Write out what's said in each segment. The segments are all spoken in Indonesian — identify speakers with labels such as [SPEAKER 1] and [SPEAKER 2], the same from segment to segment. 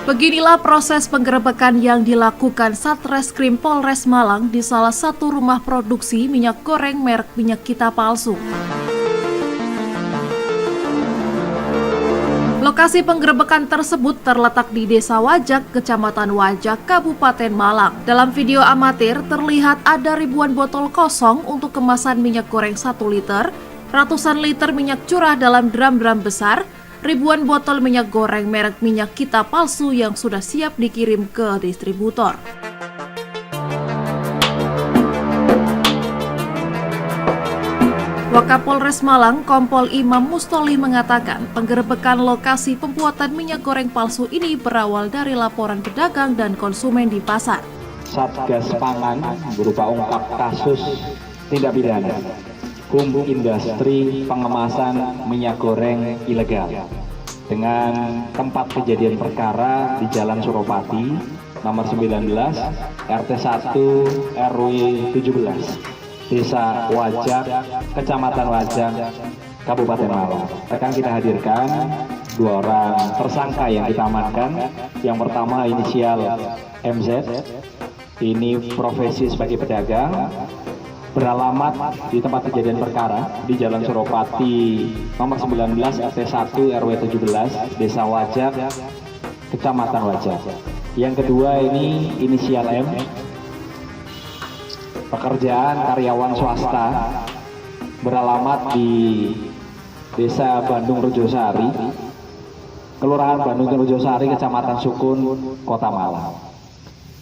[SPEAKER 1] Beginilah proses penggerebekan yang dilakukan Satreskrim Polres Malang di salah satu rumah produksi minyak goreng merek minyak kita palsu. Lokasi penggerebekan tersebut terletak di Desa Wajak, Kecamatan Wajak, Kabupaten Malang. Dalam video amatir terlihat ada ribuan botol kosong untuk kemasan minyak goreng 1 liter, ratusan liter minyak curah dalam drum-drum besar, ribuan botol minyak goreng merek minyak kita palsu yang sudah siap dikirim ke distributor. Wakapolres Malang, Kompol Imam Mustoli mengatakan penggerebekan lokasi pembuatan minyak goreng palsu ini berawal dari laporan pedagang dan konsumen di pasar.
[SPEAKER 2] Satgas Pangan berupa ungkap kasus tindak pidana industri pengemasan minyak goreng ilegal dengan tempat kejadian perkara di Jalan Suropati nomor 19 RT 1 RW 17 Desa Wajak, Kecamatan Wajak, Kabupaten Malang. Akan kita hadirkan 2 orang tersangka yang kita amankan. Yang pertama inisial MZ, ini profesi sebagai pedagang, beralamat di tempat kejadian perkara di Jalan Suropati nomor 19 RT 1 RW 17 Desa Wajak, Kecamatan Wajak. Yang kedua ini inisial M, pekerjaan karyawan swasta, beralamat di Desa Bandung Rejosari, Kelurahan Bandung Rejosari, Kecamatan Sukun, Kota Malang.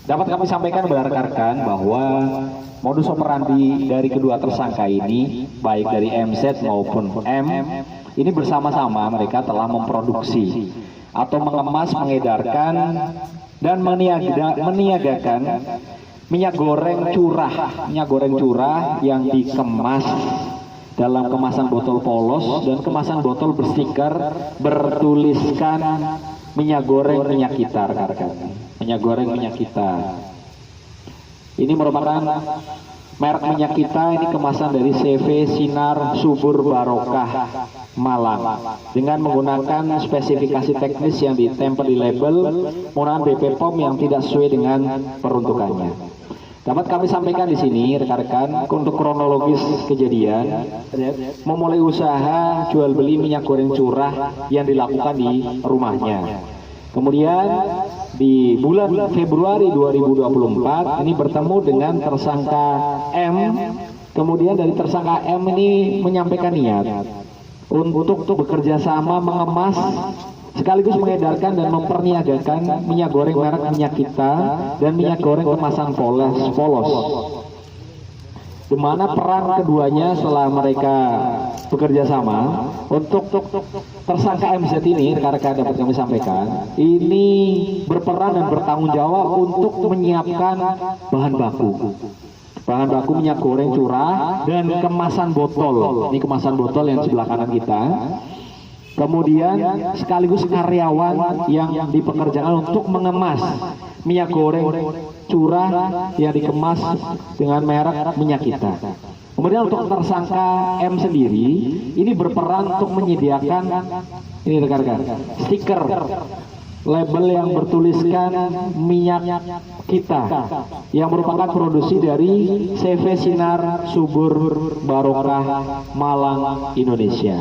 [SPEAKER 2] Dapat kami sampaikan kepada rekan-rekan bahwa modus operandi dari kedua tersangka ini, baik dari MZ maupun M, ini bersama-sama mereka telah memproduksi atau mengemas, mengedarkan, dan meniagakan minyak goreng curah yang dikemas dalam kemasan botol polos dan kemasan botol berstiker bertuliskan minyak goreng minyak kita, rekan-rekan. Minyak goreng minyak kita. Ini merupakan merek minyak kita, ini kemasan dari CV Sinar Subur Barokah Malang dengan menggunakan spesifikasi teknis yang ditempel di label menggunakan BP POM yang tidak sesuai dengan peruntukannya. Dapat kami sampaikan di sini rekan-rekan untuk kronologis kejadian memulai usaha jual beli minyak goreng curah yang dilakukan di rumahnya. Kemudian di bulan Februari 2024 ini bertemu dengan tersangka M. Kemudian dari tersangka M ini menyampaikan niat untuk bekerja sama mengemas sekaligus mengedarkan dan memperniagakan minyak goreng merek minyak kita dan minyak goreng kemasan polos. Di mana peran keduanya setelah mereka bekerja sama untuk tersangka MZ ini, rekan-rekan dapat kami sampaikan, ini berperan dan bertanggung jawab untuk menyiapkan bahan baku minyak goreng curah dan kemasan botol. Ini kemasan botol yang sebelah kanan kita. Kemudian sekaligus karyawan yang dipekerjakan untuk mengemas minyak goreng curah yang dikemas dengan merek minyak kita. Kemudian untuk tersangka M sendiri ini berperan untuk menyediakan ini rekan-rekan stiker label yang bertuliskan minyak kita yang merupakan produksi dari CV Sinar Subur Barokah Malang, Indonesia.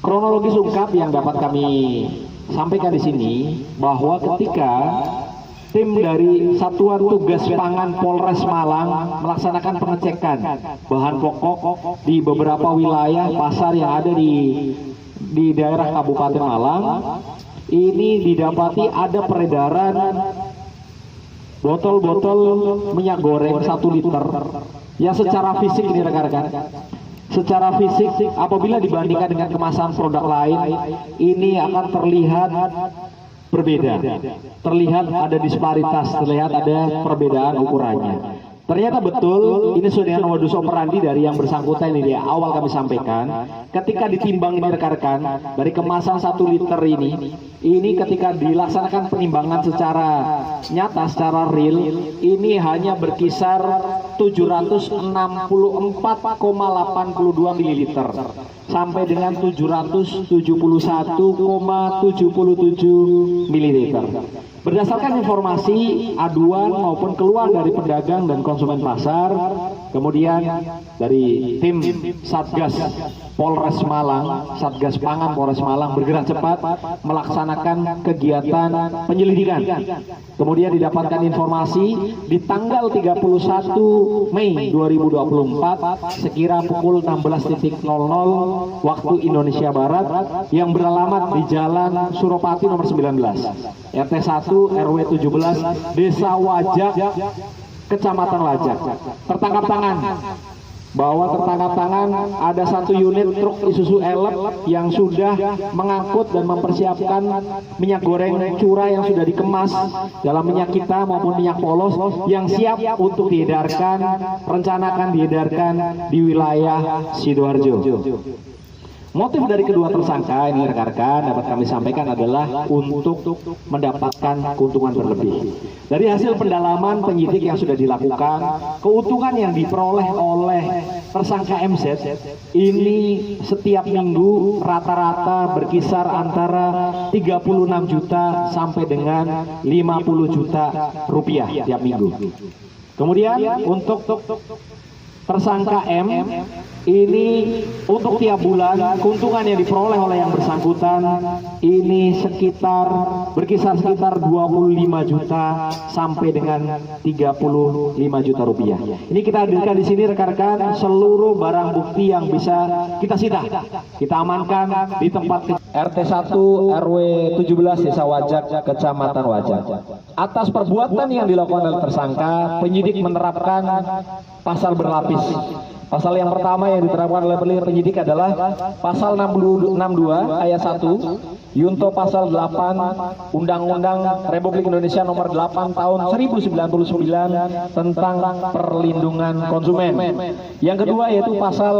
[SPEAKER 2] Kronologis ungkap yang dapat kami sampaikan di sini bahwa ketika tim dari Satuan Tugas Pangan Polres Malang melaksanakan pengecekan bahan pokok di beberapa wilayah pasar yang ada di daerah Kabupaten Malang, ini didapati ada peredaran botol-botol minyak goreng 1 liter yang secara fisik ini rekan-rekan, secara fisik apabila dibandingkan dengan kemasan produk lain ini akan terlihat berbeda, terlihat ada disparitas, terlihat ada perbedaan ukurannya. Ternyata betul ini sesuai dengan modus operandi dari yang bersangkutan ini di awal kami sampaikan. Ketika ditimbang ini rekan-rekan dari kemasan 1 liter ini ketika dilaksanakan penimbangan secara nyata, secara real, ini hanya berkisar 764,82 ml sampai dengan 771,77 ml. Berdasarkan informasi aduan maupun keluar dari pedagang dan konsumen pasar, kemudian dari tim Satgas Polres Malang, Satgas Pangan Polres Malang bergerak cepat melaksanakan kegiatan penyelidikan. Kemudian didapatkan informasi di tanggal 31 Mei 2024 sekira pukul 16.00 waktu Indonesia Barat yang beralamat di Jalan Suropati nomor 19, RT 1 RW 17 Desa Wajak, Kecamatan Wajak. Tertangkap tangan ada satu unit truk Isuzu Elep yang sudah mengangkut dan mempersiapkan minyak goreng curah yang sudah dikemas dalam minyak kita maupun minyak polos yang siap untuk diedarkan, rencanakan diedarkan di wilayah Sidoarjo. Motif dari kedua tersangka ini rekan-rekan dapat kami sampaikan adalah untuk mendapatkan keuntungan berlebih. Dari hasil pendalaman penyidik yang sudah dilakukan, keuntungan yang diperoleh oleh tersangka MZ ini setiap minggu rata-rata berkisar antara 36 juta sampai dengan 50 juta rupiah tiap minggu. Kemudian untuk tersangka M ini untuk tiap bulan keuntungan yang diperoleh oleh yang bersangkutan ini berkisar sekitar 25 juta sampai dengan 35 juta rupiah. Ini kita hadirkan di sini rekan-rekan seluruh barang bukti yang bisa kita sita, kita amankan di tempat RT 1 RW 17 Desa Wajak, Kecamatan Wajak. Atas perbuatan yang dilakukan oleh tersangka, penyidik menerapkan pasal berlapis. Pasal yang pertama yang diterapkan oleh penyidik adalah pasal 62 ayat 1 Yunto pasal 8 Undang-Undang Republik Indonesia nomor 8 tahun 1099 tentang perlindungan konsumen. Yang kedua yaitu pasal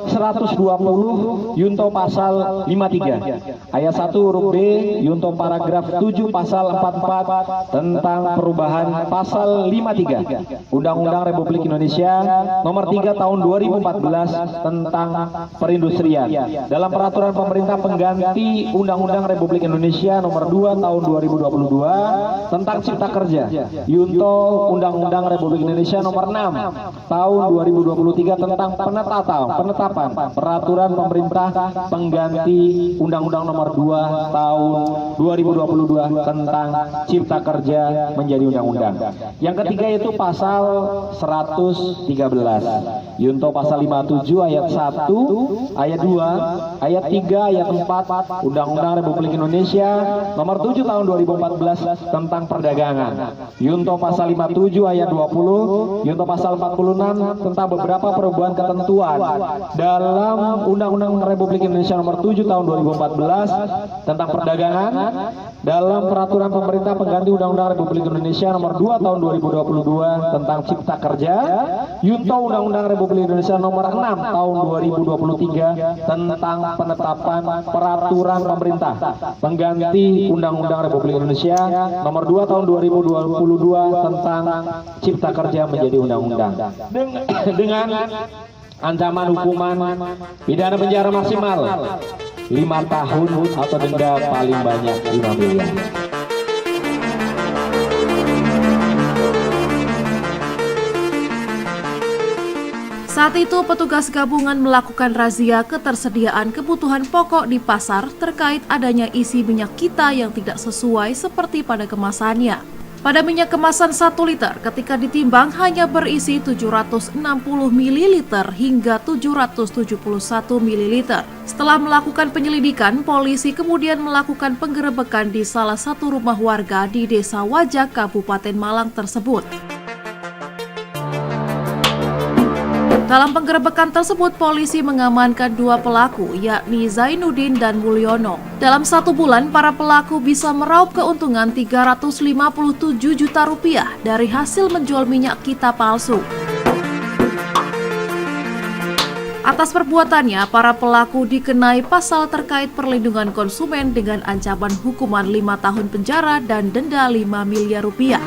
[SPEAKER 2] 120 Yunto pasal 53 ayat 1 huruf B Yunto paragraf 7 pasal 44 tentang perubahan pasal 53 Undang-Undang Republik Indonesia nomor 3 tahun 2014 tentang perindustrian dalam peraturan pemerintah pengganti Undang-Undang Republik Indonesia nomor 2 tahun 2022 tentang Cipta Kerja Yunto Undang-Undang Republik Indonesia nomor 6 tahun 2023 tentang penetapan peraturan pemerintah pengganti Undang-Undang nomor 2 tahun 2022 tentang Cipta Kerja menjadi undang-undang. Yang ketiga yaitu pasal 113 Yunto pasal 57 ayat 1 ayat 2 ayat 3 ayat 4 Undang-Undang Republik Indonesia nomor 7 tahun 2014 tentang perdagangan. Yunto pasal 57 ayat 20 Yunto pasal 46 tentang beberapa perubahan ketentuan dalam Undang-Undang Republik Indonesia nomor 7 tahun 2014 tentang perdagangan dalam peraturan pemerintah pengganti Undang-Undang Republik Indonesia nomor 2 tahun 2022 tentang Cipta Kerja Yunto Undang-Undang Republik Indonesia nomor 6 tahun 2023 tentang penetapan peraturan pemerintah pengganti Undang-Undang Republik Indonesia nomor 2 tahun 2022 tentang Cipta Kerja menjadi undang-undang dengan ancaman hukuman pidana penjara maksimal 5 tahun atau denda paling banyak 5 miliar.
[SPEAKER 1] Saat itu, petugas gabungan melakukan razia ketersediaan kebutuhan pokok di pasar terkait adanya isi minyak kita yang tidak sesuai seperti pada kemasannya. Pada minyak kemasan 1 liter ketika ditimbang hanya berisi 760 ml hingga 771 ml. Setelah melakukan penyelidikan, polisi kemudian melakukan penggerebekan di salah satu rumah warga di Desa Wajak, Kabupaten Malang tersebut. Dalam penggerebekan tersebut, polisi mengamankan 2 pelaku, yakni Zainuddin dan Mulyono. Dalam 1 bulan, para pelaku bisa meraup keuntungan 357 juta rupiah dari hasil menjual minyak kita palsu. Atas perbuatannya, para pelaku dikenai pasal terkait perlindungan konsumen dengan ancaman hukuman 5 tahun penjara dan denda 5 miliar rupiah.